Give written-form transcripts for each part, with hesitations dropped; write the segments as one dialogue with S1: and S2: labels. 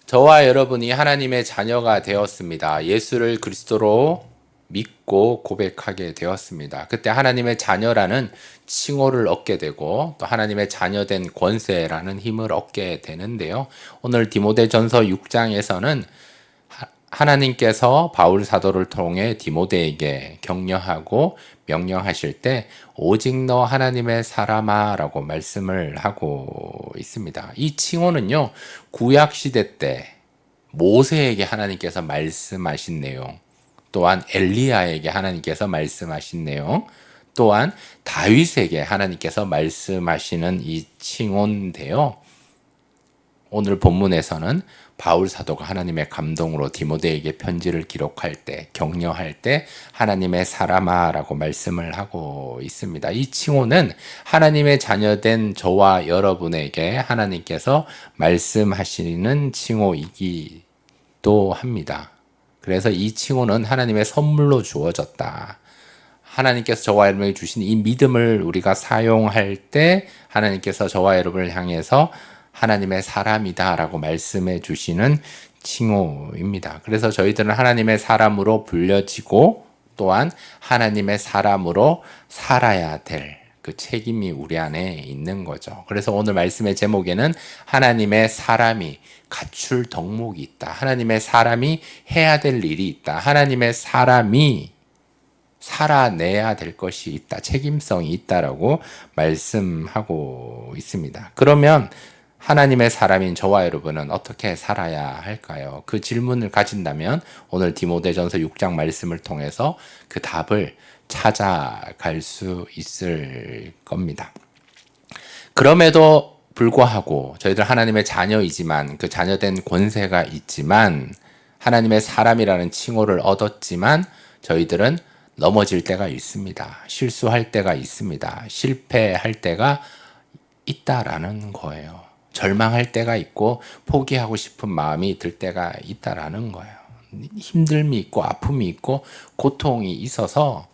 S1: 저와 여러분이 하나님의 자녀가 되었습니다. 예수를 그리스도로 믿고 고백하게 되었습니다. 그때 하나님의 자녀라는 칭호를 얻게 되고 또 하나님의 자녀된 권세라는 힘을 얻게 되는데요. 오늘 디모데전서 6장에서는 하나님께서 바울 사도를 통해 디모데에게 격려하고 명령하실 때 오직 너 하나님의 사람아 라고 말씀을 하고 있습니다. 이 칭호는요, 구약 시대 때 모세에게 하나님께서 말씀하신 내용, 또한 엘리야에게 하나님께서 말씀하신 내용, 또한 다윗에게 하나님께서 말씀하시는 이 칭호인데요. 오늘 본문에서는 바울 사도가 하나님의 감동으로 디모데에게 편지를 기록할 때, 격려할 때 하나님의 사람아라고 말씀을 하고 있습니다. 이 칭호는 하나님의 자녀된 저와 여러분에게 하나님께서 말씀하시는 칭호이기도 합니다. 그래서 이 칭호는 하나님의 선물로 주어졌다. 하나님께서 저와 여러분에게 주신 이 믿음을 우리가 사용할 때 하나님께서 저와 여러분을 향해서 하나님의 사람이다 라고 말씀해 주시는 칭호입니다. 그래서 저희들은 하나님의 사람으로 불려지고 또한 하나님의 사람으로 살아야 될 그 책임이 우리 안에 있는 거죠. 그래서 오늘 말씀의 제목에는 하나님의 사람이 갖출 덕목이 있다. 하나님의 사람이 해야 될 일이 있다. 하나님의 사람이 살아내야 될 것이 있다. 책임성이 있다라고 말씀하고 있습니다. 그러면 하나님의 사람인 저와 여러분은 어떻게 살아야 할까요? 그 질문을 가진다면 오늘 디모데전서 6장 말씀을 통해서 그 답을 찾아갈 수 있을 겁니다. 그럼에도 불구하고 저희들 하나님의 자녀이지만 그 자녀된 권세가 있지만 하나님의 사람이라는 칭호를 얻었지만 저희들은 넘어질 때가 있습니다. 실수할 때가 있습니다. 실패할 때가 있다라는 거예요. 절망할 때가 있고 포기하고 싶은 마음이 들 때가 있다라는 거예요. 힘듦이 있고 아픔이 있고 고통이 있어서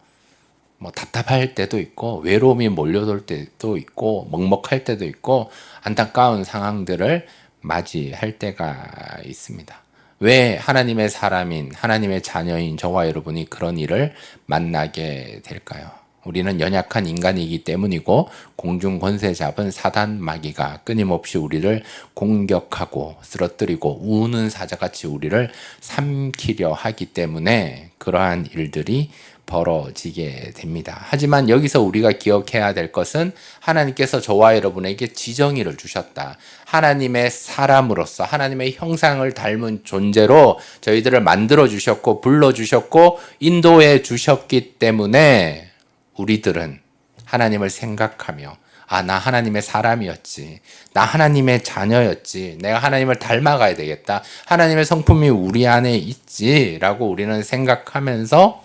S1: 답답할 때도 있고 외로움이 몰려들 때도 있고 먹먹할 때도 있고 안타까운 상황들을 맞이할 때가 있습니다. 왜 하나님의 사람인 하나님의 자녀인 저와 여러분이 그런 일을 만나게 될까요? 우리는 연약한 인간이기 때문이고 공중 권세 잡은 사단 마귀가 끊임없이 우리를 공격하고 쓰러뜨리고 우는 사자같이 우리를 삼키려 하기 때문에 그러한 일들이 벌어지게 됩니다. 하지만 여기서 우리가 기억해야 될 것은 하나님께서 저와 여러분에게 지정의를 주셨다. 하나님의 사람으로서 하나님의 형상을 닮은 존재로 저희들을 만들어 주셨고 불러 주셨고 인도해 주셨기 때문에 우리들은 하나님을 생각하며 나 하나님의 사람이었지. 나 하나님의 자녀였지. 내가 하나님을 닮아가야 되겠다. 하나님의 성품이 우리 안에 있지. 라고 우리는 생각하면서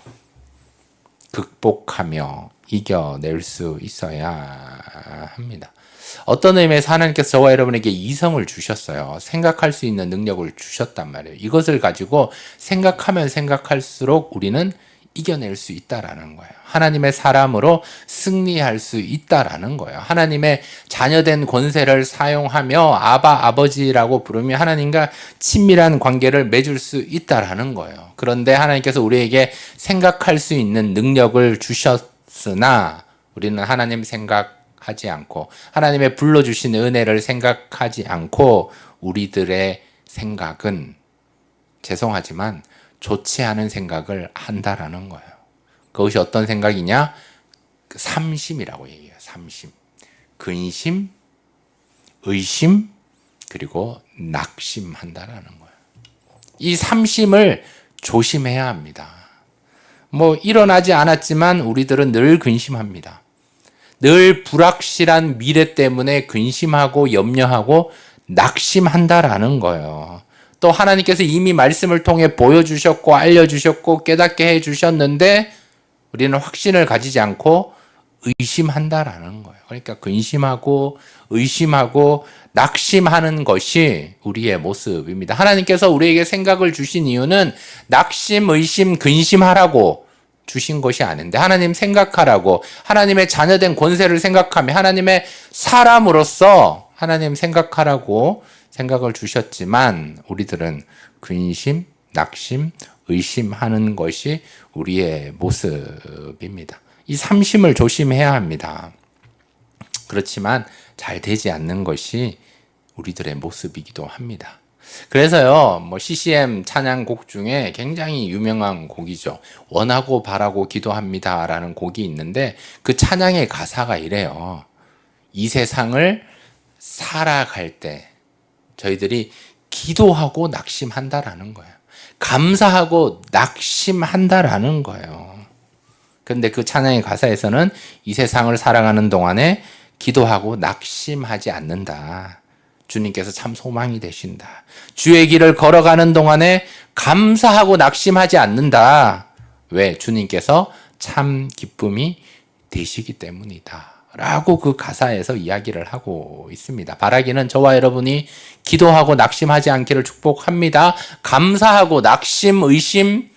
S1: 극복하며 이겨낼 수 있어야 합니다. 어떤 의미에서 하나님께서 저와 여러분에게 이성을 주셨어요. 생각할 수 있는 능력을 주셨단 말이에요. 이것을 가지고 생각하면 생각할수록 우리는 이겨낼 수 있다라는 거예요. 하나님의 사람으로 승리할 수 있다라는 거예요. 하나님의 자녀된 권세를 사용하며 아바 아버지라고 부르며 하나님과 친밀한 관계를 맺을 수 있다라는 거예요. 그런데 하나님께서 우리에게 생각할 수 있는 능력을 주셨으나 우리는 하나님 생각하지 않고 하나님의 불러주신 은혜를 생각하지 않고 우리들의 생각은 죄송하지만 좋지 않은 생각을 한다라는 거예요. 그것이 어떤 생각이냐? 삼심이라고 얘기해요. 삼심. 근심, 의심, 그리고 낙심한다라는 거예요. 이 삼심을 조심해야 합니다. 일어나지 않았지만 우리들은 늘 근심합니다. 늘 불확실한 미래 때문에 근심하고 염려하고 낙심한다라는 거예요. 또 하나님께서 이미 말씀을 통해 보여주셨고 알려주셨고 깨닫게 해주셨는데 우리는 확신을 가지지 않고 의심한다라는 거예요. 그러니까 근심하고 의심하고 낙심하는 것이 우리의 모습입니다. 하나님께서 우리에게 생각을 주신 이유는 낙심, 의심, 근심하라고 주신 것이 아닌데 하나님 생각하라고 하나님의 자녀된 권세를 생각하며 하나님의 사람으로서 하나님 생각하라고 생각을 주셨지만 우리들은 근심, 낙심, 의심하는 것이 우리의 모습입니다. 이 삼심을 조심해야 합니다. 그렇지만 잘 되지 않는 것이 우리들의 모습이기도 합니다. 그래서요, CCM 찬양곡 중에 굉장히 유명한 곡이죠. 원하고 바라고 기도합니다 라는 곡이 있는데 그 찬양의 가사가 이래요. 이 세상을 살아갈 때 저희들이 기도하고 낙심한다라는 거예요. 감사하고 낙심한다라는 거예요. 그런데 그 찬양의 가사에서는 이 세상을 살아가는 동안에 기도하고 낙심하지 않는다. 주님께서 참 소망이 되신다. 주의 길을 걸어가는 동안에 감사하고 낙심하지 않는다. 왜? 주님께서 참 기쁨이 되시기 때문이다. 라고 그 가사에서 이야기를 하고 있습니다. 바라기는 저와 여러분이 기도하고 낙심하지 않기를 축복합니다. 감사하고 낙심, 의심,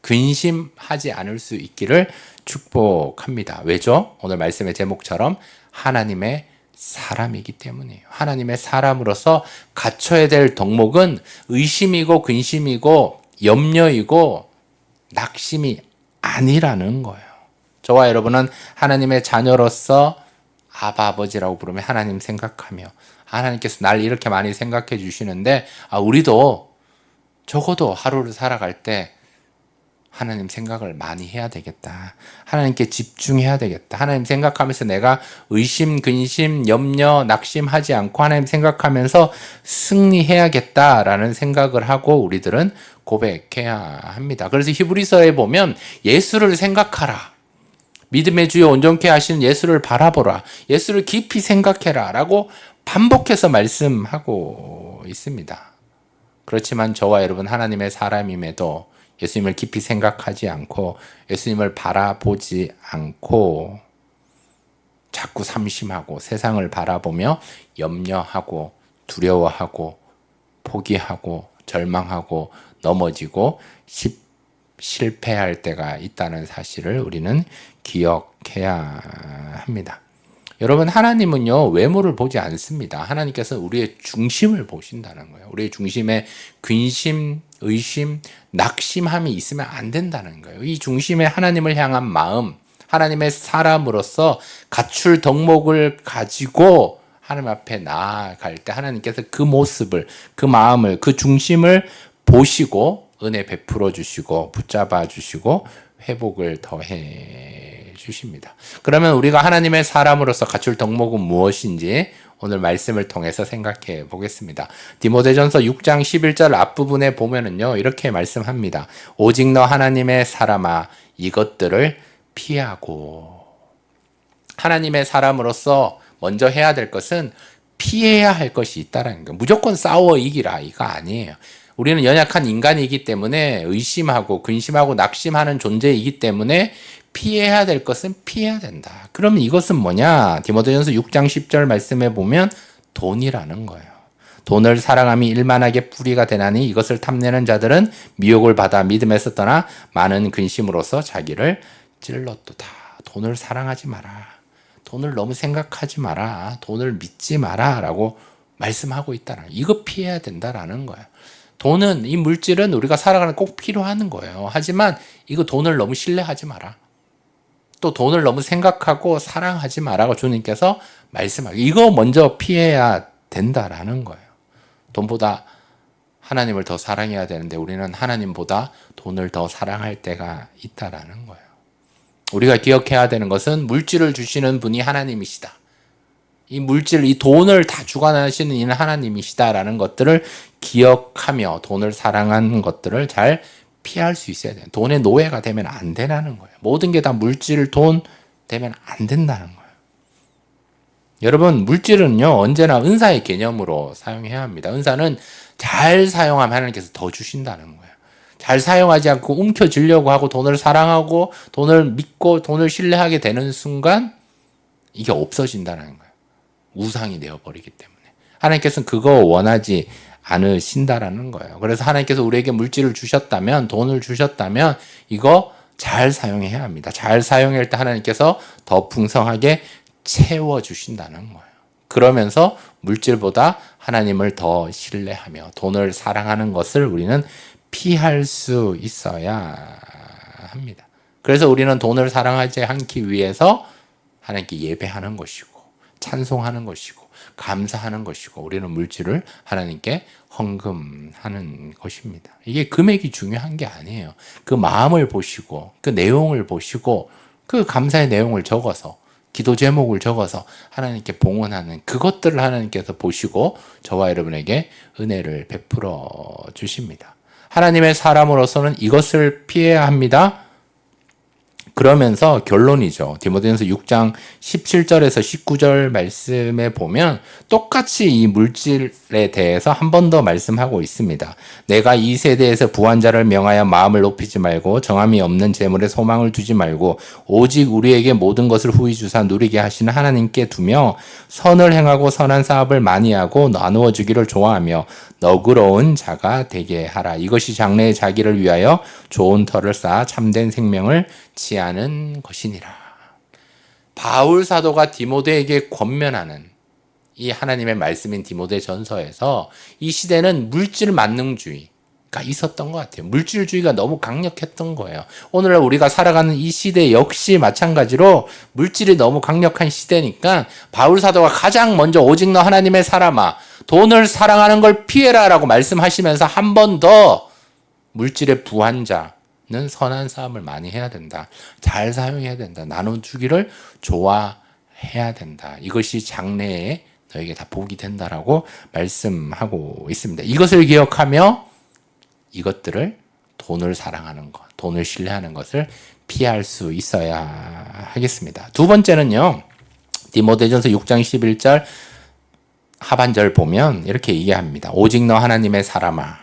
S1: 근심하지 않을 수 있기를 축복합니다. 왜죠? 오늘 말씀의 제목처럼 하나님의 사람이기 때문이에요. 하나님의 사람으로서 갖춰야 될 덕목은 의심이고 근심이고 염려이고 낙심이 아니라는 거예요. 저와 여러분은 하나님의 자녀로서 아바 아버지라고 부르면 하나님 생각하며 하나님께서 날 이렇게 많이 생각해 주시는데 우리도 적어도 하루를 살아갈 때 하나님 생각을 많이 해야 되겠다. 하나님께 집중해야 되겠다. 하나님 생각하면서 내가 의심, 근심, 염려, 낙심하지 않고 하나님 생각하면서 승리해야겠다라는 생각을 하고 우리들은 고백해야 합니다. 그래서 히브리서에 보면 예수를 생각하라. 믿음의 주여 온전케 하시는 예수를 바라보라. 예수를 깊이 생각해라. 라고 반복해서 말씀하고 있습니다. 그렇지만 저와 여러분 하나님의 사람임에도 예수님을 깊이 생각하지 않고 예수님을 바라보지 않고 자꾸 삼심하고 세상을 바라보며 염려하고 두려워하고 포기하고 절망하고 넘어지고 실패할 때가 있다는 사실을 우리는 기억해야 합니다. 여러분 하나님은요 외모를 보지 않습니다. 하나님께서 우리의 중심을 보신다는 거예요. 우리의 중심에 근심, 의심, 낙심함이 있으면 안 된다는 거예요. 이 중심에 하나님을 향한 마음, 하나님의 사람으로서 갖출 덕목을 가지고 하나님 앞에 나아갈 때 하나님께서 그 모습을, 그 마음을, 그 중심을 보시고 은혜 베풀어 주시고 붙잡아 주시고 회복을 더해 주십니다. 그러면 우리가 하나님의 사람으로서 갖출 덕목은 무엇인지 오늘 말씀을 통해서 생각해 보겠습니다. 디모데전서 6장 11절 앞부분에 보면은요 이렇게 말씀합니다. 오직 너 하나님의 사람아 이것들을 피하고. 하나님의 사람으로서 먼저 해야 될 것은 피해야 할 것이 있다라는 거예요. 무조건 싸워 이기라 이거 아니에요. 우리는 연약한 인간이기 때문에 의심하고 근심하고 낙심하는 존재이기 때문에 피해야 될 것은 피해야 된다. 그러면 이것은 뭐냐? 디모데전서 6장 10절 말씀에 보면 돈이라는 거예요. 돈을 사랑함이 일만하게 뿌리가 되나니 이것을 탐내는 자들은 미혹을 받아 믿음에서 떠나 많은 근심으로서 자기를 찔렀도다. 돈을 사랑하지 마라. 돈을 너무 생각하지 마라. 돈을 믿지 마라. 라고 말씀하고 있다라. 이거 피해야 된다라는 거예요. 돈은, 이 물질은 우리가 살아가는 꼭 필요한 거예요. 하지만 이거 돈을 너무 신뢰하지 마라. 또 돈을 너무 생각하고 사랑하지 마라고 주님께서 말씀하고 이거 먼저 피해야 된다라는 거예요. 돈보다 하나님을 더 사랑해야 되는데 우리는 하나님보다 돈을 더 사랑할 때가 있다라는 거예요. 우리가 기억해야 되는 것은 물질을 주시는 분이 하나님이시다. 이 물질, 이 돈을 다 주관하시는 이는 하나님이시다라는 것들을 기억하며 돈을 사랑하는 것들을 잘 피할 수 있어야 돼요. 돈의 노예가 되면 안 되라는 거예요. 모든 게 다 물질, 돈 되면 안 된다는 거예요. 여러분, 물질은요, 언제나 은사의 개념으로 사용해야 합니다. 은사는 잘 사용하면 하나님께서 더 주신다는 거예요. 잘 사용하지 않고 움켜쥐려고 하고 돈을 사랑하고 돈을 믿고 돈을 신뢰하게 되는 순간 이게 없어진다는 거예요. 우상이 되어버리기 때문에. 하나님께서는 그거 원하지 않으신다라는 거예요. 그래서 하나님께서 우리에게 물질을 주셨다면, 돈을 주셨다면 이거 잘 사용해야 합니다. 잘 사용할 때 하나님께서 더 풍성하게 채워주신다는 거예요. 그러면서 물질보다 하나님을 더 신뢰하며 돈을 사랑하는 것을 우리는 피할 수 있어야 합니다. 그래서 우리는 돈을 사랑하지 않기 위해서 하나님께 예배하는 것이고 찬송하는 것이고 감사하는 것이고 우리는 물질을 하나님께 헌금하는 것입니다. 이게 금액이 중요한 게 아니에요. 그 마음을 보시고 그 내용을 보시고 그 감사의 내용을 적어서 기도 제목을 적어서 하나님께 봉헌하는 그것들을 하나님께서 보시고 저와 여러분에게 은혜를 베풀어 주십니다. 하나님의 사람으로서는 이것을 피해야 합니다. 그러면서 결론이죠. 디모데전서 6장 17절에서 19절 말씀에 보면 똑같이 이 물질에 대해서 한 번 더 말씀하고 있습니다. 내가 이 세대에서 부한 자를 명하여 마음을 높이지 말고 정함이 없는 재물에 소망을 두지 말고 오직 우리에게 모든 것을 후히 주사 누리게 하시는 하나님께 두며 선을 행하고 선한 사업을 많이 하고 나누어 주기를 좋아하며 너그러운 자가 되게 하라. 이것이 장래의 자기를 위하여 좋은 터를 쌓아 참된 생명을 취하는 것이니라. 바울 사도가 디모데에게 권면하는 이 하나님의 말씀인 디모데 전서에서 이 시대는 물질 만능주의가 있었던 것 같아요. 물질주의가 너무 강력했던 거예요. 오늘날 우리가 살아가는 이 시대 역시 마찬가지로 물질이 너무 강력한 시대니까 바울 사도가 가장 먼저 오직 너 하나님의 사람아 돈을 사랑하는 걸 피해라 라고 말씀하시면서 한 번 더 물질의 부한 자는 선한 사업을 많이 해야 된다. 잘 사용해야 된다. 나눠주기를 좋아해야 된다. 이것이 장래에 너에게 다 복이 된다라고 말씀하고 있습니다. 이것을 기억하며 이것들을 돈을 사랑하는 것, 돈을 신뢰하는 것을 피할 수 있어야 하겠습니다. 두 번째는요. 디모데전서 6장 11절 하반절 보면 이렇게 얘기합니다. 오직 너 하나님의 사람아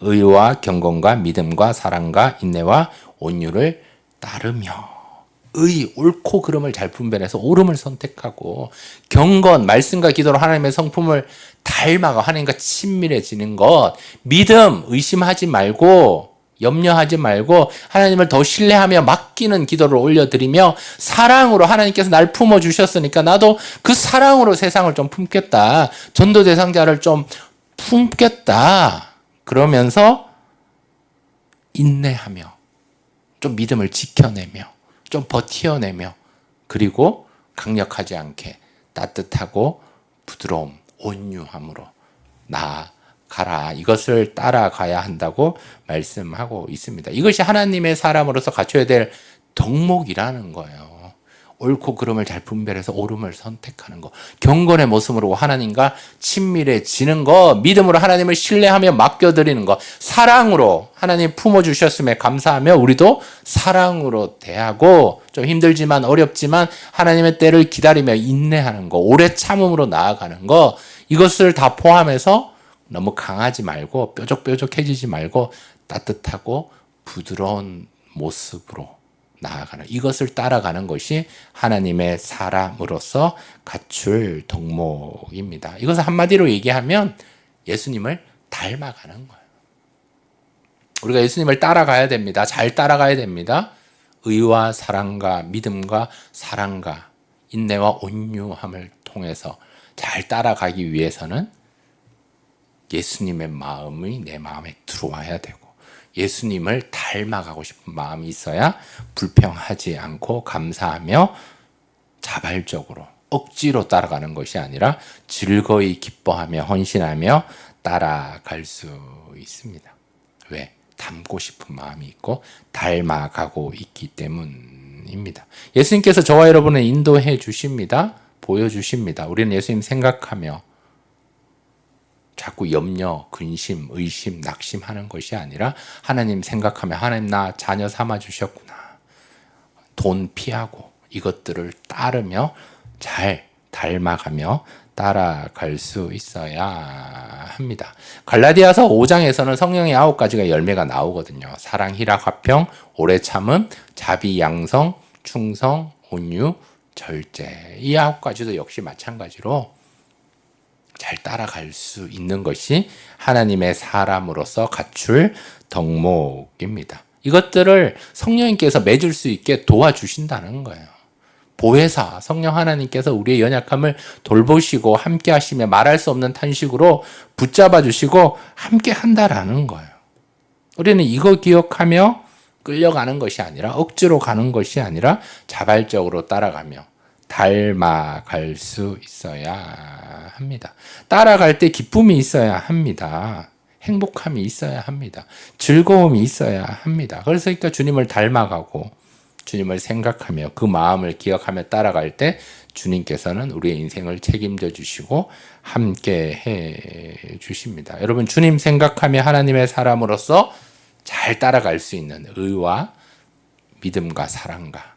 S1: 의와 경건과 믿음과 사랑과 인내와 온유를 따르며 의, 옳고 그름을 잘 분별해서 옳음을 선택하고 경건, 말씀과 기도로 하나님의 성품을 닮아가 하나님과 친밀해지는 것 믿음, 의심하지 말고 염려하지 말고 하나님을 더 신뢰하며 맡기는 기도를 올려드리며 사랑으로 하나님께서 날 품어주셨으니까 나도 그 사랑으로 세상을 좀 품겠다. 전도 대상자를 좀 품겠다. 그러면서 인내하며 좀 믿음을 지켜내며 좀 버티어내며 그리고 강력하지 않게 따뜻하고 부드러움, 온유함으로 나아가라. 이것을 따라가야 한다고 말씀하고 있습니다. 이것이 하나님의 사람으로서 갖춰야 될 덕목이라는 거예요. 옳고 그름을 잘 분별해서 옳음을 선택하는 것. 경건의 모습으로 하나님과 친밀해지는 것. 믿음으로 하나님을 신뢰하며 맡겨드리는 것. 사랑으로 하나님 품어주셨음에 감사하며 우리도 사랑으로 대하고 좀 힘들지만 어렵지만 하나님의 때를 기다리며 인내하는 것. 오래 참음으로 나아가는 것. 이것을 다 포함해서 너무 강하지 말고 뾰족뾰족해지지 말고 따뜻하고 부드러운 모습으로 나아가는 이것을 따라가는 것이 하나님의 사람으로서 갖출 덕목입니다. 이것을 한마디로 얘기하면 예수님을 닮아가는 거예요. 우리가 예수님을 따라가야 됩니다. 잘 따라가야 됩니다. 의와 사랑과 믿음과 사랑과 인내와 온유함을 통해서 잘 따라가기 위해서는 예수님의 마음이 내 마음에 들어와야 되고 예수님을 닮아가고 싶은 마음이 있어야 불평하지 않고 감사하며 자발적으로 억지로 따라가는 것이 아니라 즐거이 기뻐하며 헌신하며 따라갈 수 있습니다. 왜? 닮고 싶은 마음이 있고 닮아가고 있기 때문입니다. 예수님께서 저와 여러분을 인도해 주십니다. 보여주십니다. 우리는 예수님 생각하며 자꾸 염려, 근심, 의심, 낙심하는 것이 아니라 하나님 생각하며 하나님 나 자녀 삼아 주셨구나. 돈 피하고 이것들을 따르며 잘 닮아가며 따라갈 수 있어야 합니다. 갈라디아서 5장에서는 성령의 9가지가 열매가 나오거든요. 사랑, 희락, 화평, 오래 참음, 자비, 양성, 충성, 온유, 절제. 이 9가지도 역시 마찬가지로 잘 따라갈 수 있는 것이 하나님의 사람으로서 갖출 덕목입니다. 이것들을 성령님께서 맺을 수 있게 도와주신다는 거예요. 보혜사 성령 하나님께서 우리의 연약함을 돌보시고 함께 하시며 말할 수 없는 탄식으로 붙잡아 주시고 함께 한다라는 거예요. 우리는 이거 기억하며 끌려가는 것이 아니라 억지로 가는 것이 아니라 자발적으로 따라가며 닮아갈 수 있어야 합니다. 따라갈 때 기쁨이 있어야 합니다. 행복함이 있어야 합니다. 즐거움이 있어야 합니다. 그러니까 주님을 닮아가고 주님을 생각하며 그 마음을 기억하며 따라갈 때 주님께서는 우리의 인생을 책임져 주시고 함께 해 주십니다. 여러분, 주님 생각하며 하나님의 사람으로서 잘 따라갈 수 있는 의와 믿음과 사랑과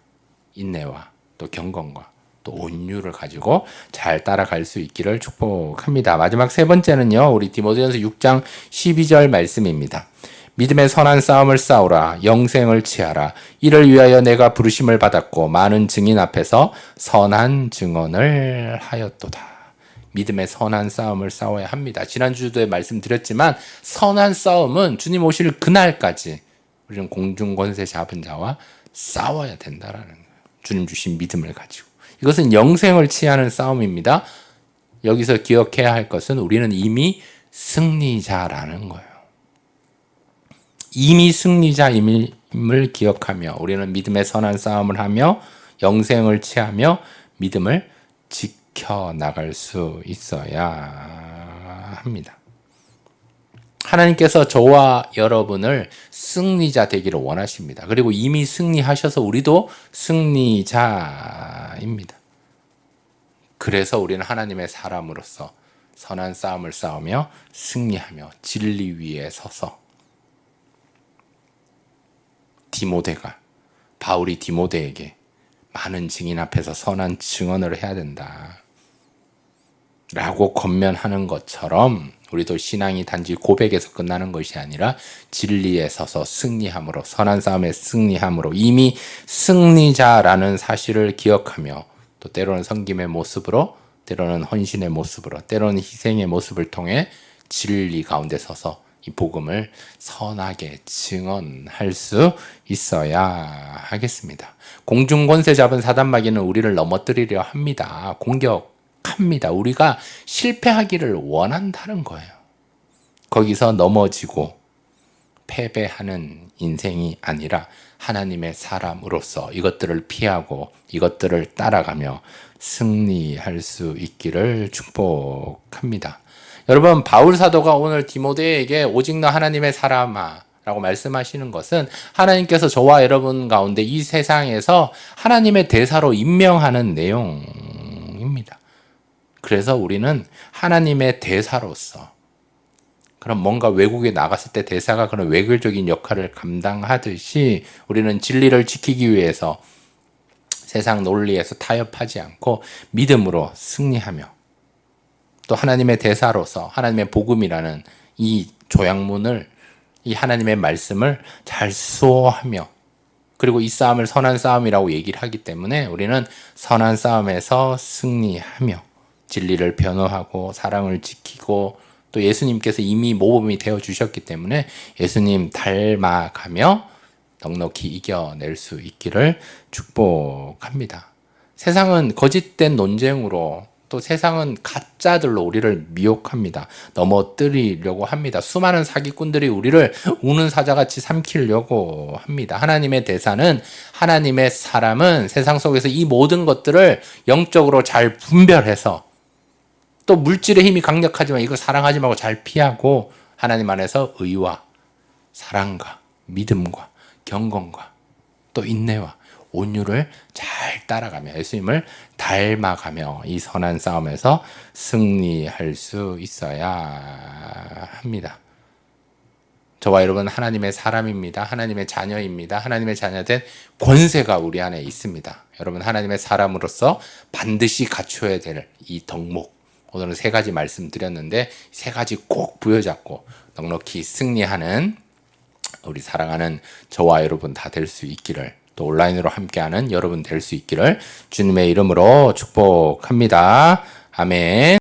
S1: 인내와 또 경건과 또 온유를 가지고 잘 따라갈 수 있기를 축복합니다. 마지막 세 번째는요, 우리 디모데전서 6장 12절 말씀입니다. 믿음의 선한 싸움을 싸우라. 영생을 취하라. 이를 위하여 내가 부르심을 받았고 많은 증인 앞에서 선한 증언을 하였도다. 믿음의 선한 싸움을 싸워야 합니다. 지난주도에 말씀드렸지만 선한 싸움은 주님 오실 그날까지 우리는 공중권세 잡은 자와 싸워야 된다라는 거예요. 주님 주신 믿음을 가지고. 이것은 영생을 취하는 싸움입니다. 여기서 기억해야 할 것은 우리는 이미 승리자라는 거예요. 이미 승리자임을 기억하며 우리는 믿음의 선한 싸움을 하며 영생을 취하며 믿음을 지켜나갈 수 있어야 합니다. 하나님께서 저와 여러분을 승리자 되기를 원하십니다. 그리고 이미 승리하셔서 우리도 승리자입니다. 그래서 우리는 하나님의 사람으로서 선한 싸움을 싸우며 승리하며 진리 위에 서서 바울이 디모데에게 많은 증인 앞에서 선한 증언을 해야 된다 라고 권면하는 것처럼 우리도 신앙이 단지 고백에서 끝나는 것이 아니라 진리에 서서 승리함으로, 선한 싸움에 승리함으로 이미 승리자라는 사실을 기억하며 또 때로는 섬김의 모습으로, 때로는 헌신의 모습으로, 때로는 희생의 모습을 통해 진리 가운데 서서 이 복음을 선하게 증언할 수 있어야 하겠습니다. 공중권세 잡은 사단마귀는 우리를 넘어뜨리려 합니다. 공격합니다. 우리가 실패하기를 원한다는 거예요. 거기서 넘어지고 패배하는 인생이 아니라 하나님의 사람으로서 이것들을 피하고 이것들을 따라가며 승리할 수 있기를 축복합니다. 여러분, 바울 사도가 오늘 디모데에게 오직 너 하나님의 사람아 라고 말씀하시는 것은 하나님께서 저와 여러분 가운데 이 세상에서 하나님의 대사로 임명하는 내용입니다. 그래서 우리는 하나님의 대사로서, 그럼 뭔가 외국에 나갔을 때 대사가 그런 외교적인 역할을 감당하듯이 우리는 진리를 지키기 위해서 세상 논리에서 타협하지 않고 믿음으로 승리하며 또 하나님의 대사로서 하나님의 복음이라는 이 조약문을, 이 하나님의 말씀을 잘 수호하며, 그리고 이 싸움을 선한 싸움이라고 얘기를 하기 때문에 우리는 선한 싸움에서 승리하며 진리를 변호하고 사랑을 지키고 또 예수님께서 이미 모범이 되어 주셨기 때문에 예수님 닮아가며 넉넉히 이겨낼 수 있기를 축복합니다. 세상은 거짓된 논쟁으로, 또 세상은 가짜들로 우리를 미혹합니다. 넘어뜨리려고 합니다. 수많은 사기꾼들이 우리를 우는 사자같이 삼키려고 합니다. 하나님의 대사는, 하나님의 사람은 세상 속에서 이 모든 것들을 영적으로 잘 분별해서, 또 물질의 힘이 강력하지만 이걸 사랑하지 말고 잘 피하고 하나님 안에서 의와 사랑과 믿음과 경건과 또 인내와 온유를 잘 따라가며 예수님을 닮아가며 이 선한 싸움에서 승리할 수 있어야 합니다. 저와 여러분 하나님의 사람입니다. 하나님의 자녀입니다. 하나님의 자녀된 권세가 우리 안에 있습니다. 여러분 하나님의 사람으로서 반드시 갖춰야 될 이 덕목, 오늘은 세 가지 말씀드렸는데 세 가지 꼭 부여잡고 넉넉히 승리하는 우리 사랑하는 저와 여러분 다 될 수 있기를, 또 온라인으로 함께하는 여러분 될 수 있기를 주님의 이름으로 축복합니다. 아멘.